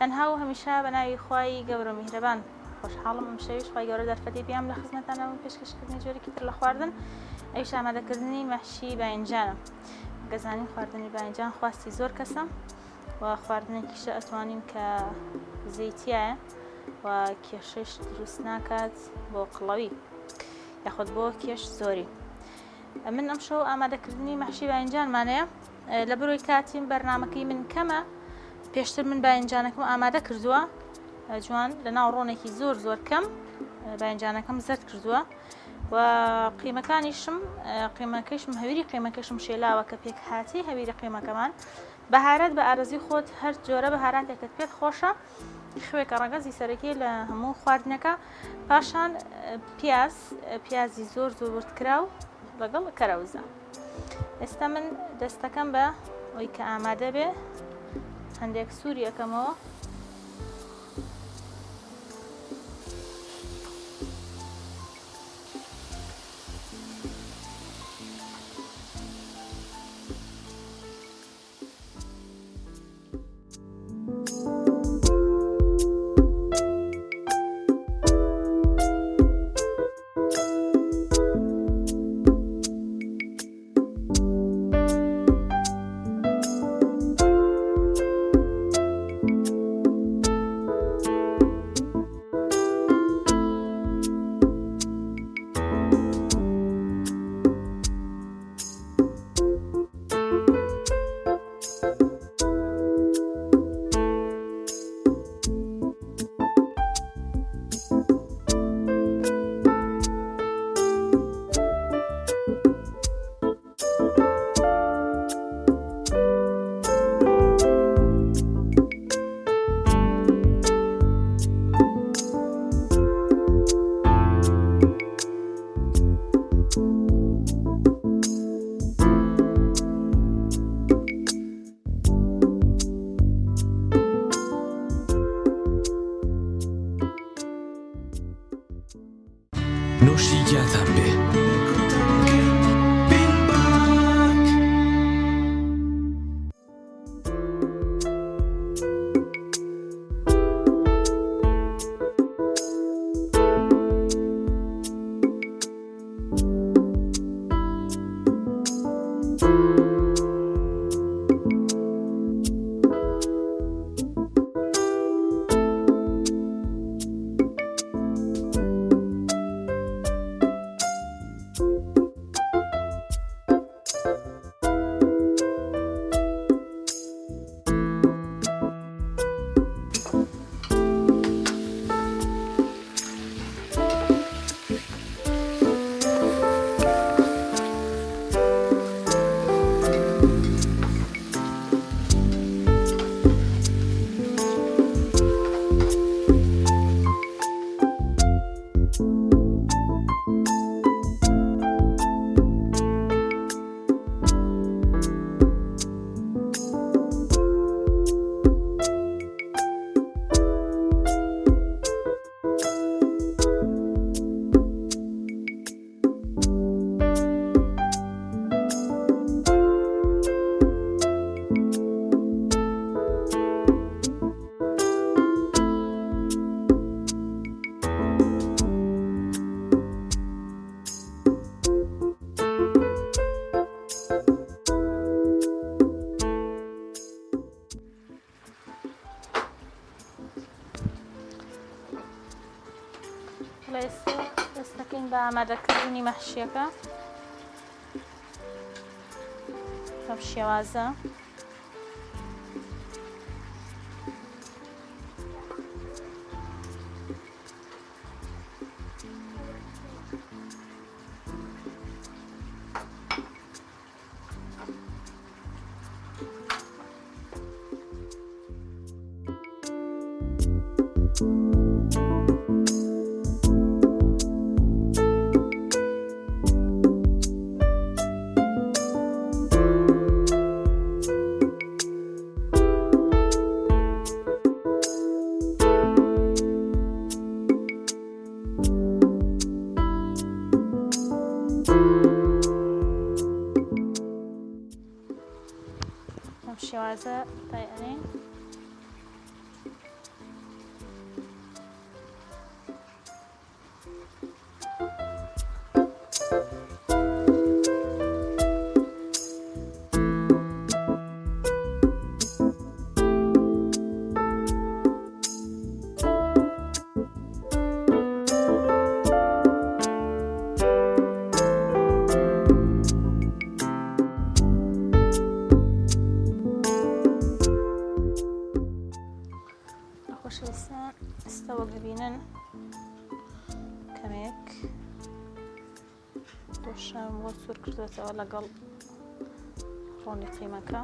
تەنها و هەمیشە بە ناوی خوای گەورە میهرەبان خۆشحاڵم ئەم شەویش خوای گەورە دەرفەتی بیام لە خزمەتانەوە پێشکەشکردنی جۆرێکی تر لە خواردن ئەویش ئامادەکردنی مەحشی باینجانە. گەزانین خواردنی باینجان خواستی زۆر کەسە و خواردنێکیشە ئەتوانین کە زەیتیایە و کێشەش دروست ناکات بۆ قڵەوی یاخود بۆ کێش زۆری. من ئەم شەو ئامادەکردنی مەحشی باینجانمانەیە لە بەرۆی کاتیم بەرنامەکەی من کەمە. پێشتر من باینجانەکەم ئامادە کردووە جوان لە ناو ڕۆنێکی زۆر کەم باینجانەکەم زەرد کردووە و قیمەکەیشم هەویری قیمەکەشم شێلاوە کە پێک هاتی هەویری قیمەکەمان. بەهارەت بە ئارەزی خۆت هەر جۆرە بەهاراتێکت پێت خۆشە خوێکە ڕەگەزی سەرەکی لە هەموو خواردنەکە. پاشان پیازی زۆر وردکراو لەگەڵ کەرەوزە. ئێستا من دەستەکەم بە ئەوی کە ئامادە بێ هەندێک سووری یەکەمەوە نوشیگەتان بێ. دەستەکەین بە ئامادەکردنی مەحشیەکە بەم شێوازە. خۆشەویستان ئێستاوە ببینن کەمێک گۆشتم بۆ سوور کردوێتەوە لەگەڵ ڕۆنی قیمەکە.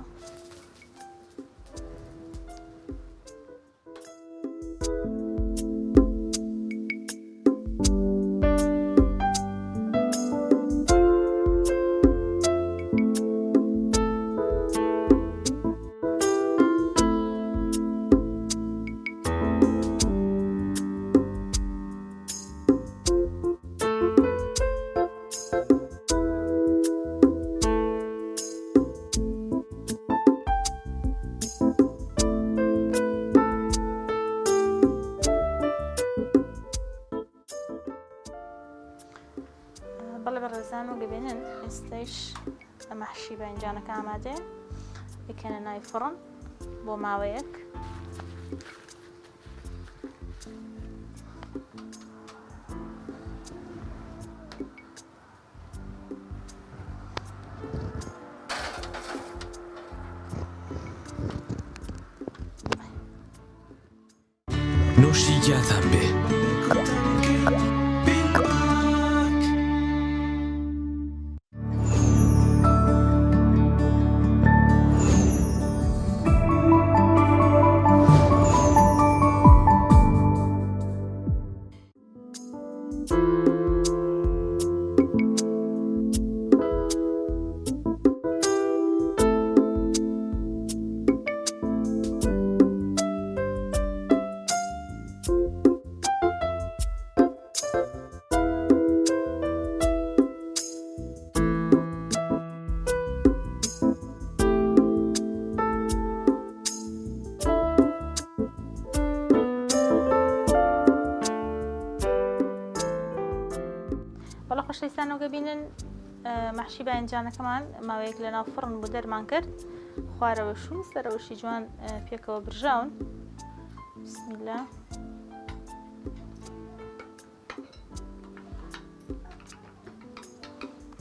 بەڵێ بەڕێزان و ببینن ئێستش ئەمە حشی باینجانەکە ئامادەیە، بکەنە ناوی فڕن بۆ ماوەیەک. نوشیگاتم به بەڵێ خۆشەویستانەوە ببینن مەحشی باینجانەکەمان ماوەیەک لە ناو فڕن بوو دەرمان کرد، خوارەوە شوون سەرەوەشی جوان پێکەوە برژاون. بسمیللا.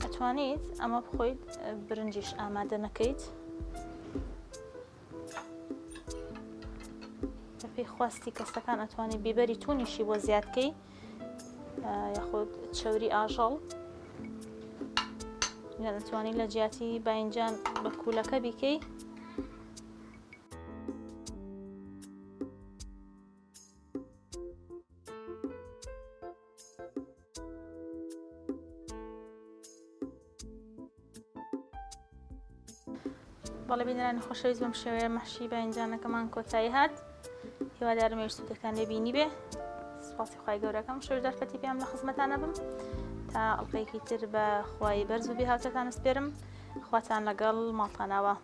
ئەتوانیت ئەمە بخۆیت برنجیش ئامادە نەکەیت، بەپێی خواستی کەسەکان ئەتوانیت بیبەری تونیشی بۆ زیادکەی یاخود چەوری ئاژەڵ، یان ئەتوانی لە جیاتی باینجان بە کولەکە بیکەی. بەڵێ بینەرانی خۆشەویست بەم شێوەیە مەحشی باینجانەکەمان کۆتایی هات. هیوادارم هێشتوتەکان لێبینی بێ. سپاسی خوای گەورەکەم شەوش دەرفەتی پێم لە خزمەتانە بم تا ئەڵقەیەکی تر بە خوای بەرز و بێ هاوتەتان سپێرم. خواتان لەگەڵ ماڵتاناوە.